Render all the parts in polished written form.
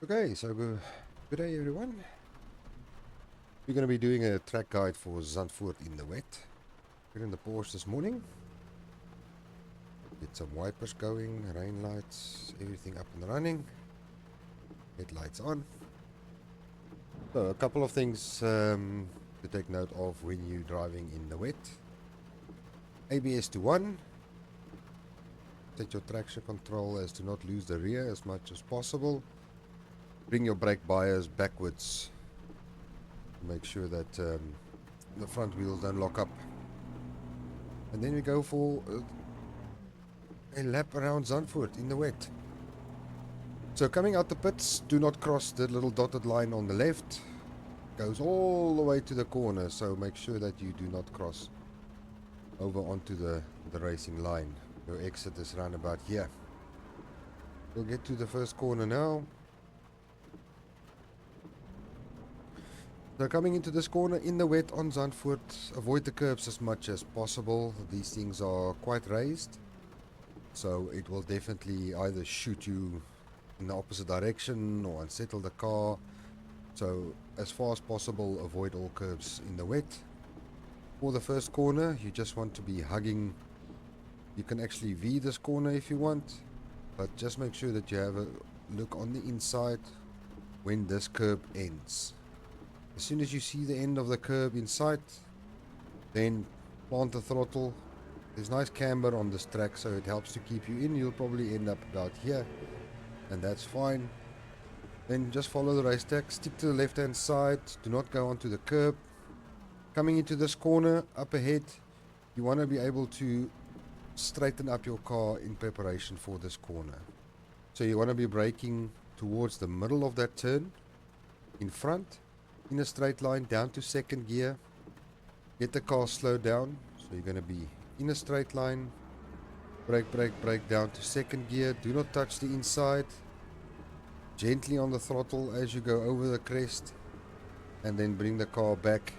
Okay, so good day everyone. We're going to be doing a track guide for Zandvoort in the wet. We're in the Porsche this morning. Get some wipers going, rain lights, everything up and running. Headlights on. So a couple of things to take note of when you're driving in the wet. ABS to 1. Set your traction control as to not lose the rear as much as possible. Bring your brake bias backwards. Make sure that the front wheels don't lock up. And then we go for a lap around Zandvoort in the wet. So coming out the pits, do not cross the little dotted line on the left. Goes all the way to the corner, so make sure that you do not cross over onto the racing line. Your exit is round about here. We'll get to the first corner now. So coming into this corner in the wet on Zandvoort, avoid the curbs as much as possible. These things are quite raised, so it will definitely either shoot you in the opposite direction or unsettle the car. So as far as possible, avoid all curbs in the wet. For the first corner, you just want to be hugging. You can actually V this corner if you want, but just make sure that you have a look on the inside when this curb ends. As soon as you see the end of the curb in sight, then plant the throttle. There's nice camber on this track, so it helps to keep you in. You'll probably end up about here, and that's fine. Then just follow the racetrack, stick to the left hand side, do not go onto the curb. Coming into this corner up ahead, you want to be able to straighten up your car in preparation for this corner. So you want to be braking towards the middle of that turn, in front, in a straight line down to second gear. Get the car slowed down, so you're going to be in a straight line, brake, brake, brake down to second gear. Do not touch the inside. Gently on the throttle as you go over the crest, and then bring the car back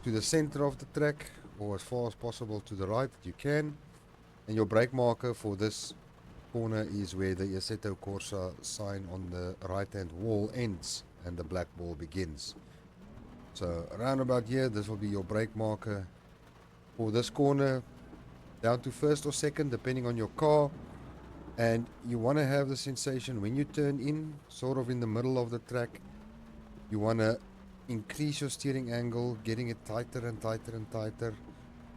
to the center of the track, or as far as possible to the right that you can. And your brake marker for this corner is where the Assetto Corsa sign on the right hand wall ends and the black ball begins. So around about here, this will be your brake marker for this corner, down to first or second depending on your car. And you want to have the sensation when you turn in, sort of in the middle of the track, you want to increase your steering angle, getting it tighter and tighter and tighter,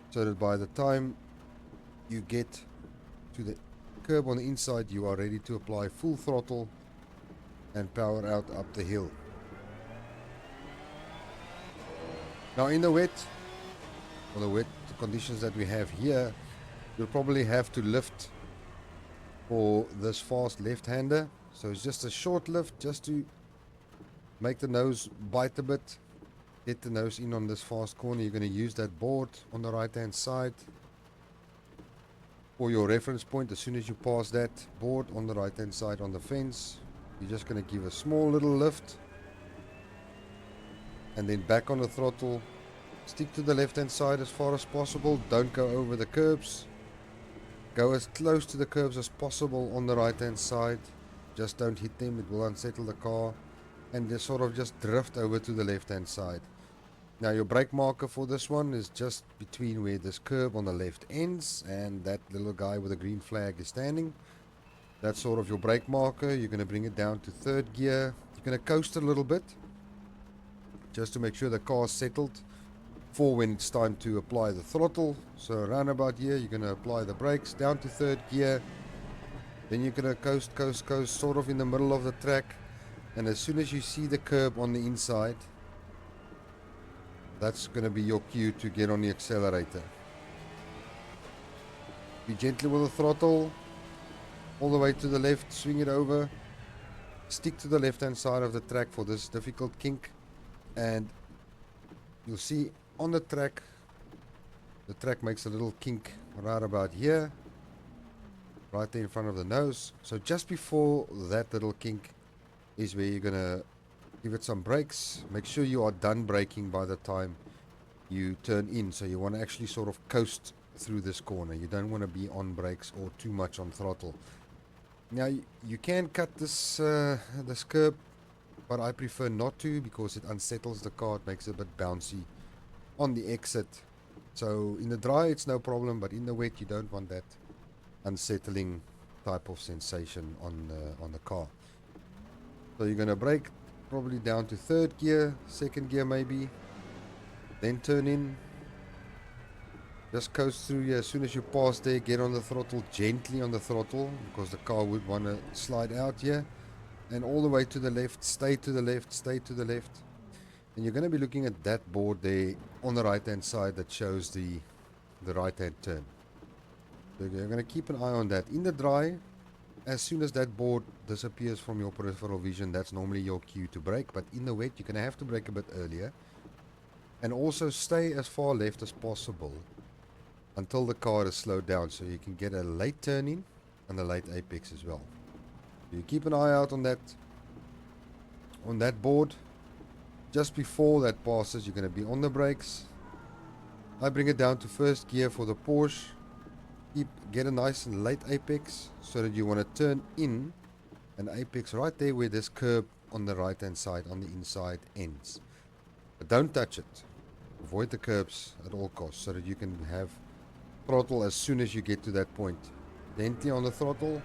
so that by the time you get to the curb on the inside, you are ready to apply full throttle and power out up the hill. Now in the wet, or the wet conditions that we have here, you'll probably have to lift for this fast left-hander. So it's just a short lift just to make the nose bite a bit, get the nose in on this fast corner. You're going to use that board on the right hand side for your reference point. As soon as you pass that board on the right hand side on the fence, you're just going to give a small little lift and then back on the throttle. Stick to the left hand side as far as possible. Don't go over the curbs. Go as close to the curbs as possible on the right hand side. Just don't hit them, it will unsettle the car. And just sort of just drift over to the left hand side. Now your brake marker for this one is just between where this curb on the left ends and that little guy with a green flag is standing. That's sort of your brake marker. You're going to bring it down to third gear. You're going to coast a little bit just to make sure the car is settled for when it's time to apply the throttle. So around about here, you're going to apply the brakes down to third gear. Then you're going to coast, coast, coast, sort of in the middle of the track. And as soon as you see the curb on the inside, that's going to be your cue to get on the accelerator. Be gentle with the throttle, all the way to the left, swing it over. Stick to the left hand side of the track for this difficult kink. And you'll see on the track makes a little kink right about here, right there in front of the nose. So just before that little kink is where you're gonna give it some brakes. Make sure you are done braking by the time you turn in. So you want to actually sort of coast through this corner. You don't want to be on brakes or too much on throttle. Now you can cut this curb, but I prefer not to because it unsettles the car. It makes it a bit bouncy on the exit. So in the dry it's no problem, but in the wet you don't want that unsettling type of sensation on the car. So you're gonna brake probably down to third gear, second gear maybe, then turn in. Just coast through here. As soon as you pass there, get on the throttle, gently on the throttle, because the car would want to slide out here. And all the way to the left, stay to the left, stay to the left. And you're going to be looking at that board there on the right hand side that shows the right hand turn. So you're going to keep an eye on that. In the dry, as soon as that board disappears from your peripheral vision, that's normally your cue to brake. But in the wet, you're going to have to brake a bit earlier. And also stay as far left as possible until the car is slowed down, so you can get a late turn in and a late apex as well. You keep an eye out on that board. Just before that passes, you're going to be on the brakes. I bring it down to first gear for the Porsche. Get a nice and late apex so that you want to turn in an apex right there where this curb on the right hand side on the inside ends. But don't touch it. Avoid the curbs at all costs so that you can have throttle as soon as you get to that point. Gently on the throttle.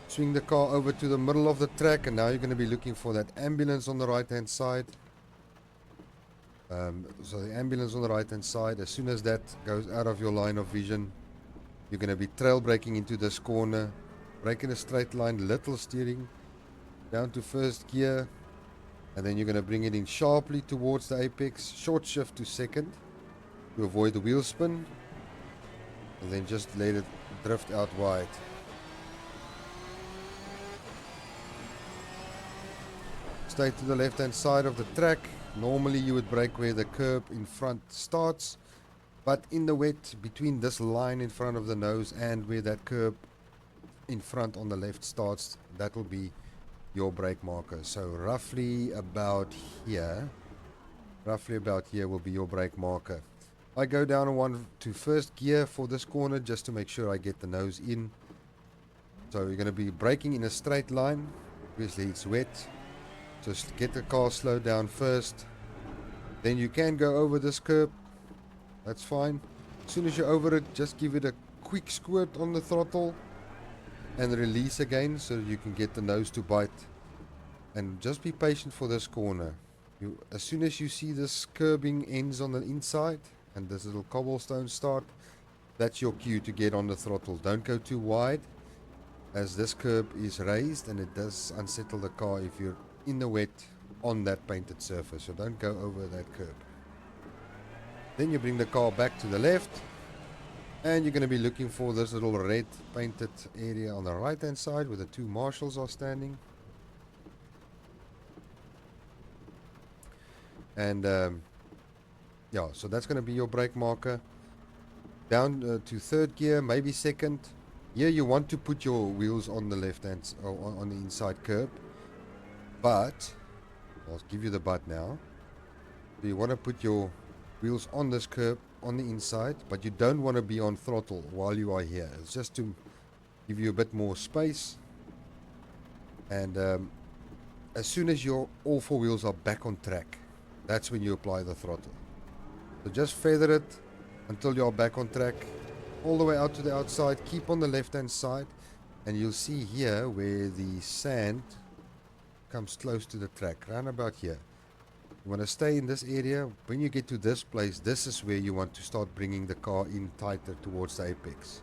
Swing the car over to the middle of the track, and now you're going to be looking for that ambulance on the right hand side. So the ambulance on the right hand side, as soon as that goes out of your line of vision, you're going to be trail braking into this corner. Brake in a straight line, little steering, down to first gear, and then you're going to bring it in sharply towards the apex, short shift to second to avoid the wheel spin, and then just let it drift out wide. Stay to the left hand side of the track. Normally you would brake where the curb in front starts, but in the wet, between this line in front of the nose and where that curb in front on the left starts, that will be your brake marker. So roughly about here will be your brake marker. I go down one to first gear for this corner just to make sure I get the nose in. So you're going to be braking in a straight line. Obviously it's wet. Just get the car slowed down first. Then you can go over this curb. That's fine. As soon as you're over it, just give it a quick squirt on the throttle and release again so that you can get the nose to bite. And just be patient for this corner. As soon as you see this curbing ends on the inside and this little cobblestone start, that's your cue to get on the throttle. Don't go too wide, as this curb is raised and it does unsettle the car if you're in the wet on that painted surface. So don't go over that curb. Then you bring the car back to the left, and you're going to be looking for this little red painted area on the right hand side where the two marshals are standing. And yeah, so that's going to be your brake marker. Down to third gear, maybe second. Here you want to put your wheels on the left hand, or on the inside curb. But, I'll give you the but now. So you want to put your wheels on this curb on the inside, but you don't want to be on throttle while you are here. It's just to give you a bit more space. And as soon as all four wheels are back on track, that's when you apply the throttle. So just feather it until you're back on track, all the way out to the outside. Keep on the left hand side, and you'll see here where the sand comes close to the track, round about here. You want to stay in this area. When you get to this place, this is where you want to start bringing the car in tighter towards the apex.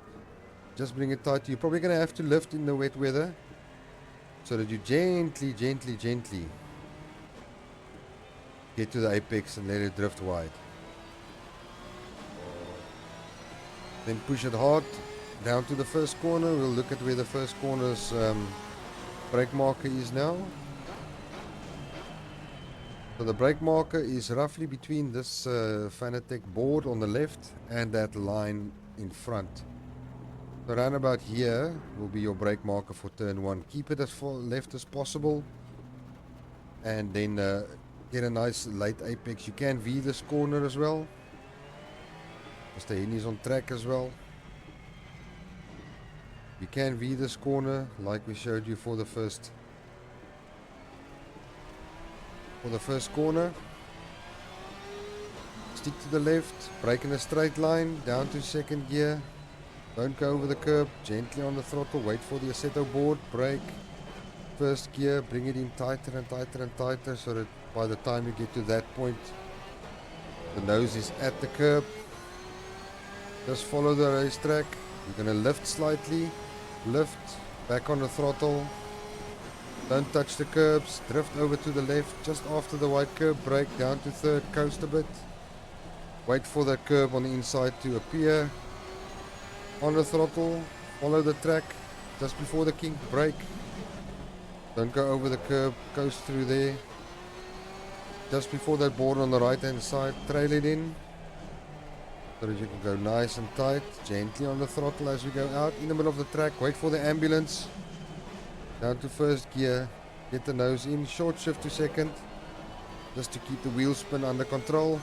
Just bring it tighter. You're probably going to have to lift in the wet weather so that you gently get to the apex and let it drift wide. Then push it hard down to the first corner. We'll look at where the first corner's brake marker is now. So the brake marker is roughly between this Fanatec board on the left and that line in front. So around about here will be your brake marker for turn 1. Keep it as far left as possible, and then get a nice late apex. You can V this corner as well. Mr. Henny's on track as well. You can V this corner like we showed you for the first corner. Stick to the left, brake in a straight line, down to second gear. Don't go over the curb, gently on the throttle, wait for the Assetto board, brake, first gear, bring it in tighter and tighter and tighter so that by the time you get to that point, the nose is at the curb. Just follow the racetrack. You're going to lift slightly, lift, back on the throttle. Don't touch the curbs, drift over to the left, just after the white curb, brake down to third, coast a bit. Wait for that curb on the inside to appear. On the throttle, follow the track, just before the kink, brake. Don't go over the curb, coast through there. Just before that board on the right hand side, trail it in. So that you can go nice and tight, gently on the throttle as we go out. In the middle of the track, wait for the ambulance. Down to first gear, get the nose in, short shift to second. Just to keep the wheel spin under control.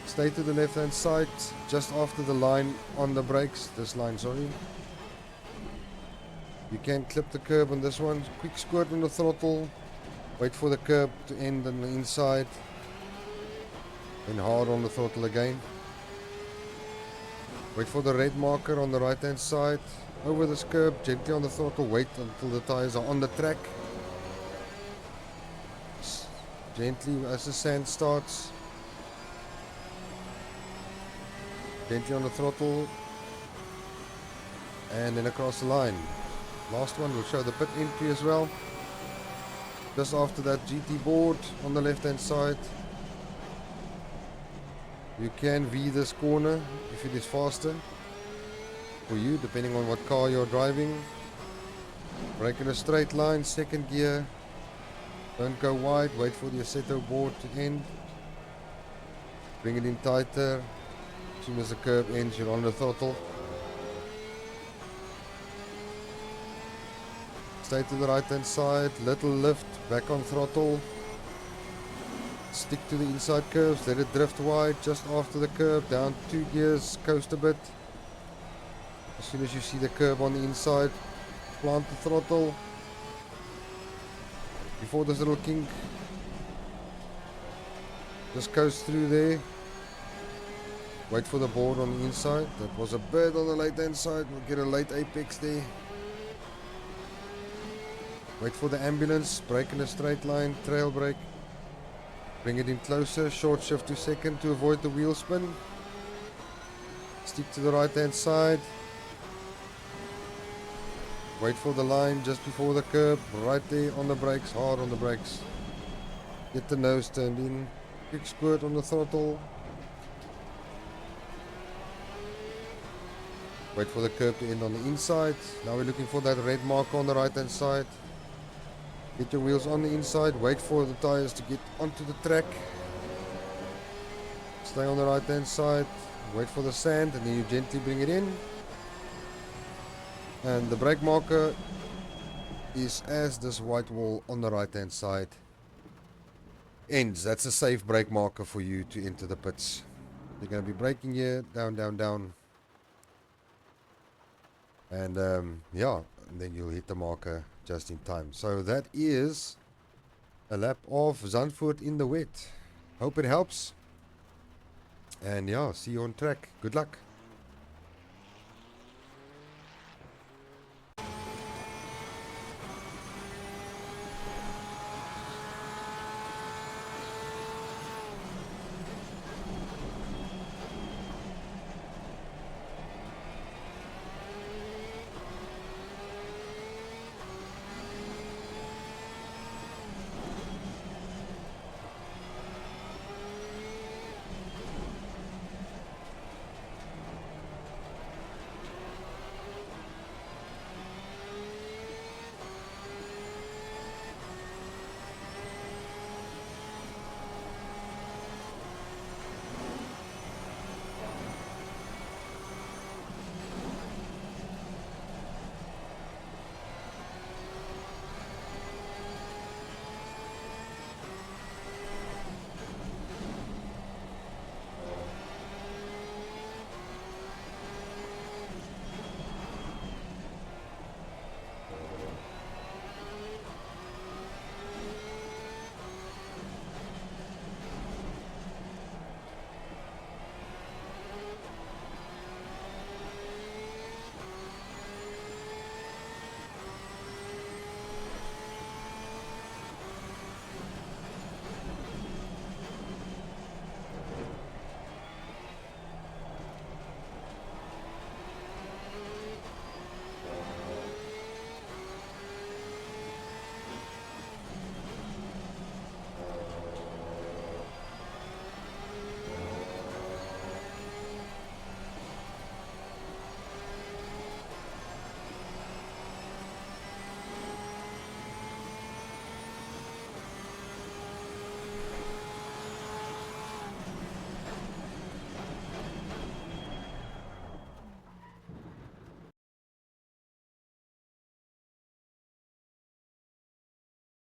Stay to the left hand side, just after the line on the brakes, this line, sorry. You can clip the curb on this one, quick squirt on the throttle, wait for the curb to end on the inside, then hard on the throttle again. Wait for the red marker on the right hand side, over this curb, gently on the throttle, wait until the tires are on the track. Gently as the sand starts. Gently on the throttle and then across the line. Last one will show the pit entry as well. Just after that GT board on the left hand side. You can V this corner if it is faster for you, depending on what car you're driving. Brake in a straight line, second gear. Don't go wide, wait for the Assetto board to end. Bring it in tighter. As soon as the curb ends, you're on the throttle. Stay to the right hand side, little lift, back on throttle. Stick to the inside curves, let it drift wide just after the curb, down 2 gears, coast a bit. As soon as you see the curb on the inside, plant the throttle. Before this little kink, just coast through there. Wait for the board on the inside. That was a bit on the left hand side. We'll get a late apex there. Wait for the ambulance. Brake in a straight line. Trail brake. Bring it in closer. Short shift to second to avoid the wheel spin. Stick to the right hand side. Wait for the line just before the curb. Right there on the brakes. Hard on the brakes. Get the nose turned in. Quick squirt on the throttle. Wait for the curb to end on the inside. Now we're looking for that red marker on the right hand side. Get your wheels on the inside. Wait for the tires to get onto the track. Stay on the right hand side. Wait for the sand and then you gently bring it in. And the brake marker is as this white wall on the right hand side ends. That's a safe brake marker for you to enter the pits. You're going to be braking here. Down, down, down. And yeah, and then you'll hit the marker just in time. So that is a lap of Zandvoort in the wet. Hope it helps. And yeah, see you on track. Good luck.